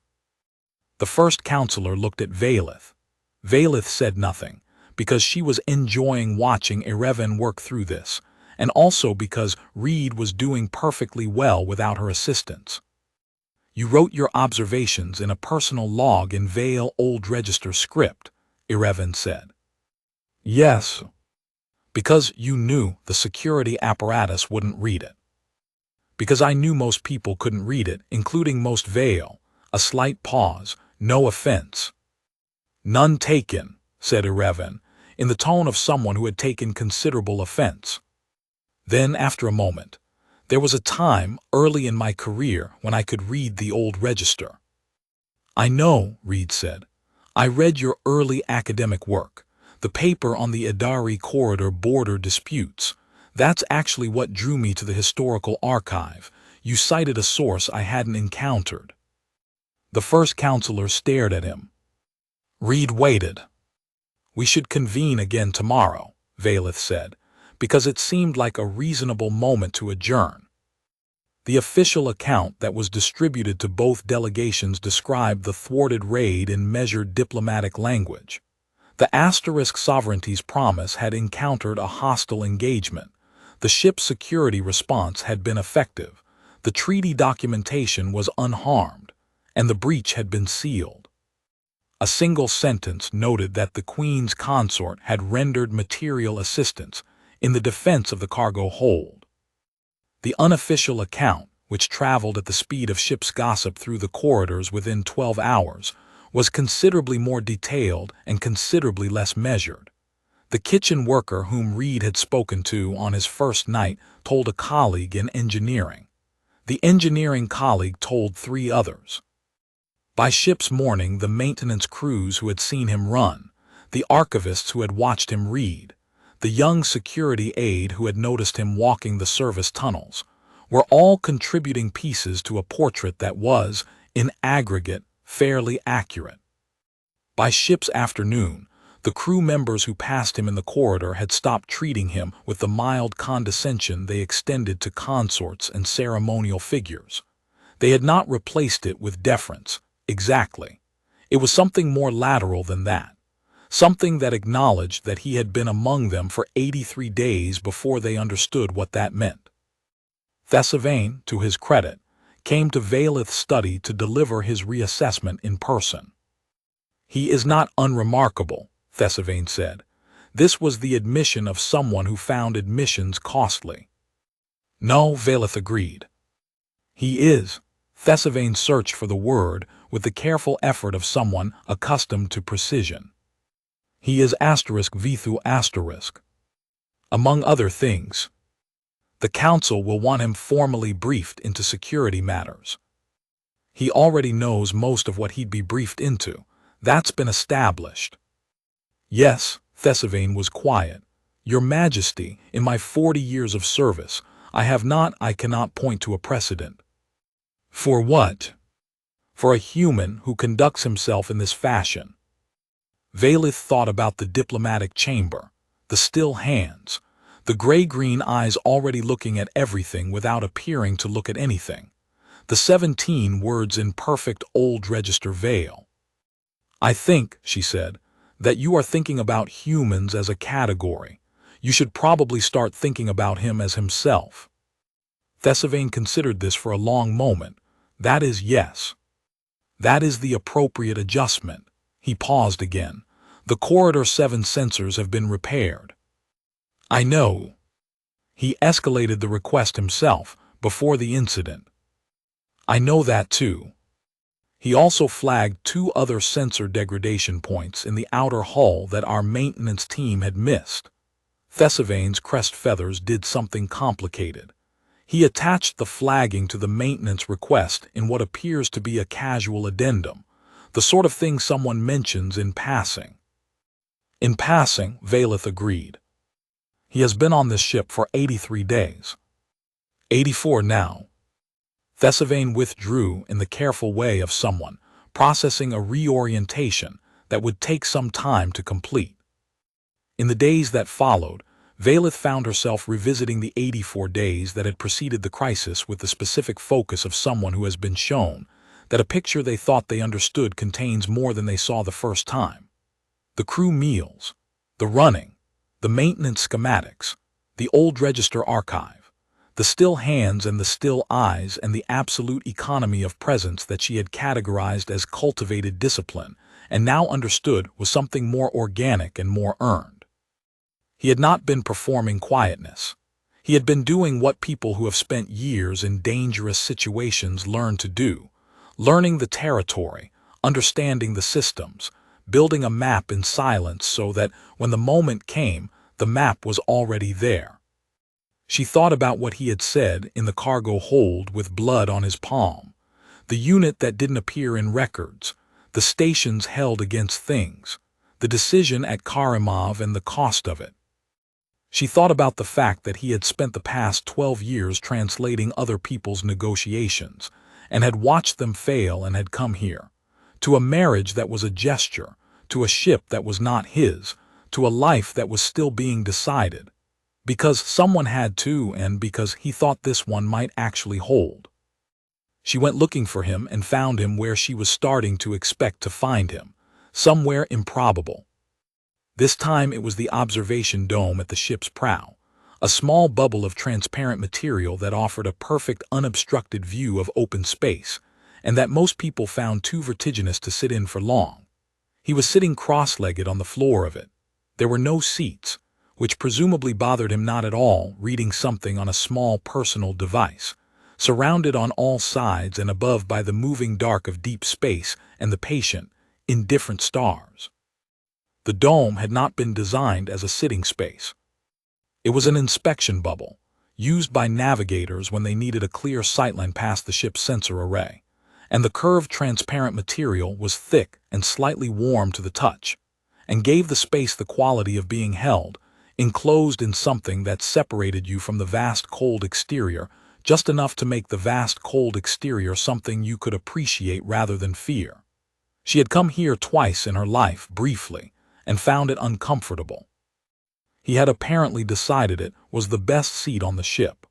The first counselor looked at Valeth. Valeth said nothing, because she was enjoying watching Ereven work through this, and also because Reed was doing perfectly well without her assistance. You wrote your observations in a personal log in Vale Old Register script, Ereven said. Yes. Because you knew the security apparatus wouldn't read it. Because I knew most people couldn't read it, including most Vale. A slight pause. No offense. None taken, said Ereven, in the tone of someone who had taken considerable offense. Then, after a moment, there was a time early in my career when I could read the old register. I know, Reed said. I read your early academic work, the paper on the Idari corridor border disputes. That's actually what drew me to the historical archive. You cited a source I hadn't encountered. The first counselor stared at him. Reed waited. We should convene again tomorrow, Valeth said, because it seemed like a reasonable moment to adjourn. The official account that was distributed to both delegations described the thwarted raid in measured diplomatic language. The asterisk sovereignty's promise had encountered a hostile engagement. The ship's security response had been effective. The treaty documentation was unharmed, and the breach had been sealed. A single sentence noted that the Queen's consort had rendered material assistance in the defense of the cargo hold. The unofficial account, which traveled at the speed of ship's gossip through the corridors within 12 hours, was considerably more detailed and considerably less measured. The kitchen worker whom Reed had spoken to on his first night told a colleague in engineering. The engineering colleague told 3 others. By ship's morning, the maintenance crews who had seen him run, the archivists who had watched him read, the young security aide who had noticed him walking the service tunnels, were all contributing pieces to a portrait that was, in aggregate, fairly accurate. By ship's afternoon, the crew members who passed him in the corridor had stopped treating him with the mild condescension they extended to consorts and ceremonial figures. They had not replaced it with deference. Exactly. It was something more lateral than that. Something that acknowledged that he had been among them for 83 days before they understood what that meant. Thesivane, to his credit, came to Valeth's study to deliver his reassessment in person. He is not unremarkable, Thesivane said. This was the admission of someone who found admissions costly. No, Valeth agreed. He is. Thesivane searched for the word with the careful effort of someone accustomed to precision. He is *vithu*. Among other things, the council will want him formally briefed into security matters. He already knows most of what he'd be briefed into. That's been established. Yes, Thesivane was quiet. Your Majesty, in my 40 years of service, I cannot point to a precedent. For what? For a human who conducts himself in this fashion. Valeth thought about the diplomatic chamber, the still hands, the gray-green eyes already looking at everything without appearing to look at anything, the 17 words in perfect old register Vale. I think, she said, that you are thinking about humans as a category. You should probably start thinking about him as himself. Thesivane considered this for a long moment. That is yes. That is the appropriate adjustment. He paused again. The Corridor 7 sensors have been repaired. I know. He escalated the request himself before the incident. I know that too. He also flagged 2 other sensor degradation points in the outer hull that our maintenance team had missed. Thesivane's crest feathers did something complicated. He attached the flagging to the maintenance request in what appears to be a casual addendum. The sort of thing someone mentions in passing. In passing, Valeth agreed. He has been on this ship for 83 days. 84 now. Thesivane withdrew in the careful way of someone processing a reorientation that would take some time to complete. In the days that followed, Valeth found herself revisiting the 84 days that had preceded the crisis with the specific focus of someone who has been shown that a picture they thought they understood contains more than they saw the first time. The crew meals, the running, the maintenance schematics, the old register archive, the still hands and the still eyes and the absolute economy of presence that she had categorized as cultivated discipline and now understood was something more organic and more earned. He had not been performing quietness. He had been doing what people who have spent years in dangerous situations learn to do, learning the territory, understanding the systems, building a map in silence so that when the moment came, the map was already there. She thought about what he had said in the cargo hold with blood on his palm, the unit that didn't appear in records, the stations held against things, the decision at Karimov and the cost of it. She thought about the fact that he had spent the past 12 years translating other people's negotiations and had watched them fail and had come here, to a marriage that was a gesture, to a ship that was not his, to a life that was still being decided, because someone had to and because he thought this one might actually hold. She went looking for him and found him where she was starting to expect to find him, somewhere improbable. This time it was the observation dome at the ship's prow, a small bubble of transparent material that offered a perfect unobstructed view of open space, and that most people found too vertiginous to sit in for long. He was sitting cross-legged on the floor of it. There were no seats, which presumably bothered him not at all, reading something on a small personal device, surrounded on all sides and above by the moving dark of deep space and the patient, indifferent stars. The dome had not been designed as a sitting space. It was an inspection bubble, used by navigators when they needed a clear sightline past the ship's sensor array, and the curved transparent material was thick and slightly warm to the touch, and gave the space the quality of being held, enclosed in something that separated you from the vast cold exterior, just enough to make the vast cold exterior something you could appreciate rather than fear. She had come here twice in her life, briefly, and found it uncomfortable. He had apparently decided it was the best seat on the ship.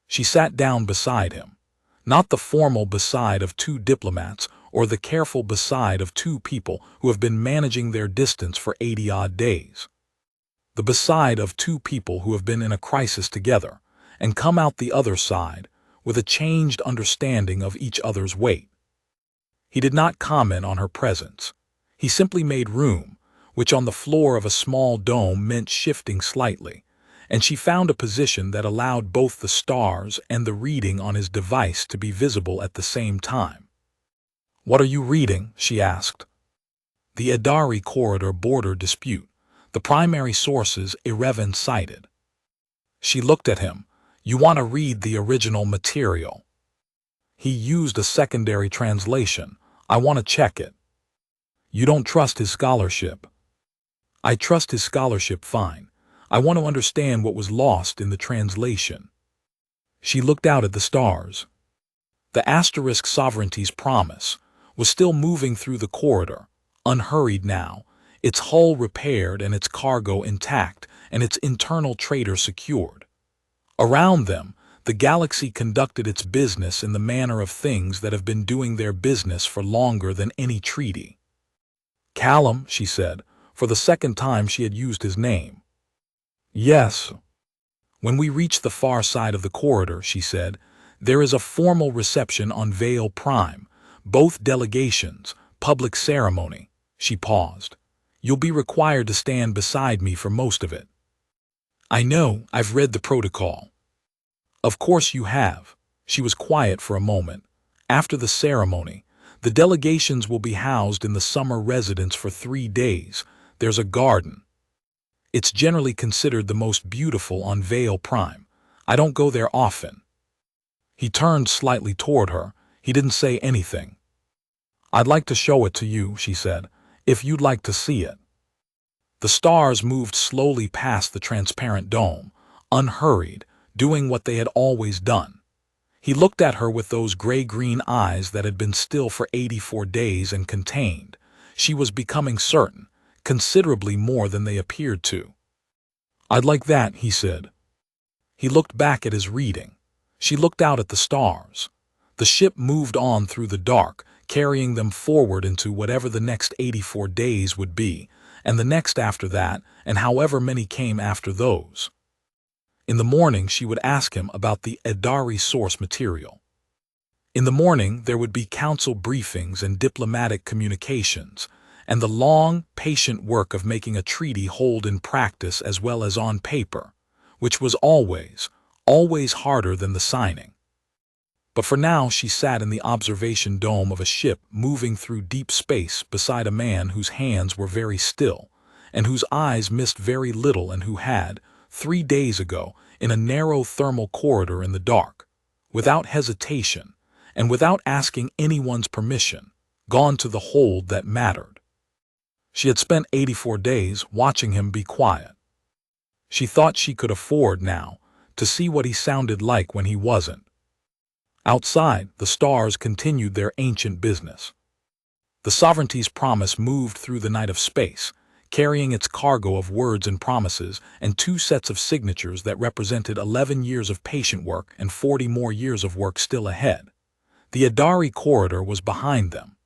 She sat down beside him, not the formal beside of two diplomats or the careful beside of two people who have been managing their distance for 80-odd days. The beside of two people who have been in a crisis together and come out the other side with a changed understanding of each other's weight. He did not comment on her presence. He simply made room, which on the floor of a small dome meant shifting slightly, and she found a position that allowed both the stars and the reading on his device to be visible at the same time. "What are you reading?" she asked. "The Idari Corridor border dispute. The primary sources Irevan cited." She looked at him. "You want to read the original material?" "He used a secondary translation. I want to check it." "You don't trust his scholarship?" "I trust his scholarship fine. I want to understand what was lost in the translation." She looked out at the stars. The asterisk sovereignty's promise was still moving through the corridor, unhurried now, its hull repaired and its cargo intact and its internal trader secured. Around them, the galaxy conducted its business in the manner of things that have been doing their business for longer than any treaty. "Callum," she said. For the second time she had used his name. "Yes." "When we reach the far side of the corridor," she said, "there is a formal reception on Vale Prime, both delegations, public ceremony." She paused. "You'll be required to stand beside me for most of it." "I know, I've read the protocol." "Of course you have." She was quiet for a moment. "After the ceremony, the delegations will be housed in the summer residence for 3 days. There's a garden. It's generally considered the most beautiful on Vale Prime. I don't go there often." He turned slightly toward her. He didn't say anything. "I'd like to show it to you," she said, "if you'd like to see it." The stars moved slowly past the transparent dome, unhurried, doing what they had always done. He looked at her with those gray-green eyes that had been still for 84 days and contained. She was becoming certain, considerably more than they appeared to. "I'd like that," he said. He looked back at his reading. She looked out at the stars. The ship moved on through the dark, carrying them forward into whatever the next 84 days would be, and the next after that, and however many came after those. In the morning she would ask him about the Adari source material. In the morning there would be council briefings and diplomatic communications, and the long, patient work of making a treaty hold in practice as well as on paper, which was always, always harder than the signing. But for now she sat in the observation dome of a ship moving through deep space beside a man whose hands were very still, and whose eyes missed very little, and who had, 3 days ago, in a narrow thermal corridor in the dark, without hesitation, and without asking anyone's permission, gone to the hold that mattered. She had spent 84 days watching him be quiet. She thought she could afford now to see what he sounded like when he wasn't. Outside, the stars continued their ancient business. The sovereignty's promise moved through the night of space, carrying its cargo of words and promises and 2 sets of signatures that represented 11 years of patient work and 40 more years of work still ahead. The Adari corridor was behind them.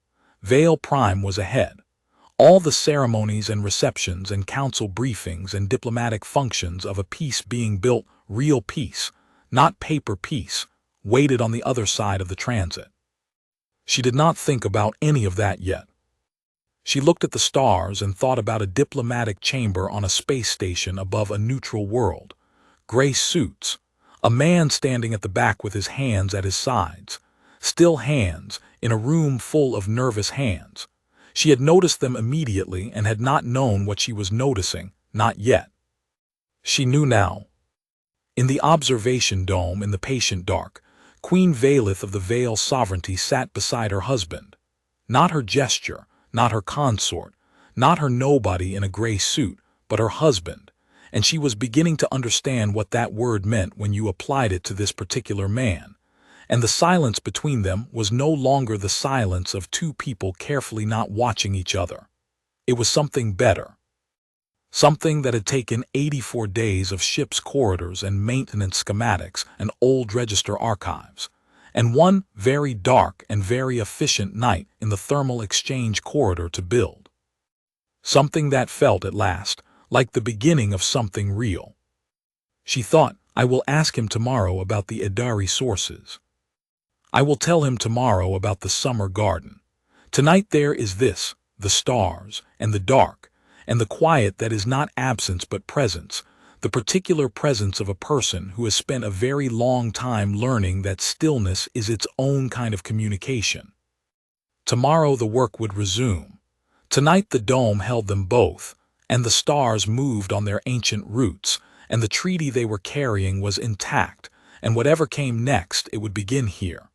Vale Prime was ahead. All the ceremonies and receptions and council briefings and diplomatic functions of a peace being built, real peace, not paper peace, waited on the other side of the transit. She did not think about any of that yet. She looked at the stars and thought about a diplomatic chamber on a space station above a neutral world. Gray suits, a man standing at the back with his hands at his sides, still hands, in a room full of nervous hands. She had noticed them immediately and had not known what she was noticing, not yet. She knew now. In the observation dome in the patient dark, Queen Valeth of the Vale sovereignty sat beside her husband. Not her gesture, not her consort, not her nobody in a gray suit, but her husband, and she was beginning to understand what that word meant when you applied it to this particular man. And the silence between them was no longer the silence of 2 people carefully not watching each other. It was something better. Something that had taken 84 days of ship's corridors and maintenance schematics and old register archives, and 1 very dark and very efficient night in the thermal exchange corridor to build. Something that felt at last like the beginning of something real. She thought, "I will ask him tomorrow about the Adari sources. I will tell him tomorrow about the summer garden. Tonight there is this, the stars, and the dark, and the quiet that is not absence but presence, the particular presence of a person who has spent a very long time learning that stillness is its own kind of communication." Tomorrow the work would resume. Tonight the dome held them both, and the stars moved on their ancient routes, and the treaty they were carrying was intact, and whatever came next it would begin here.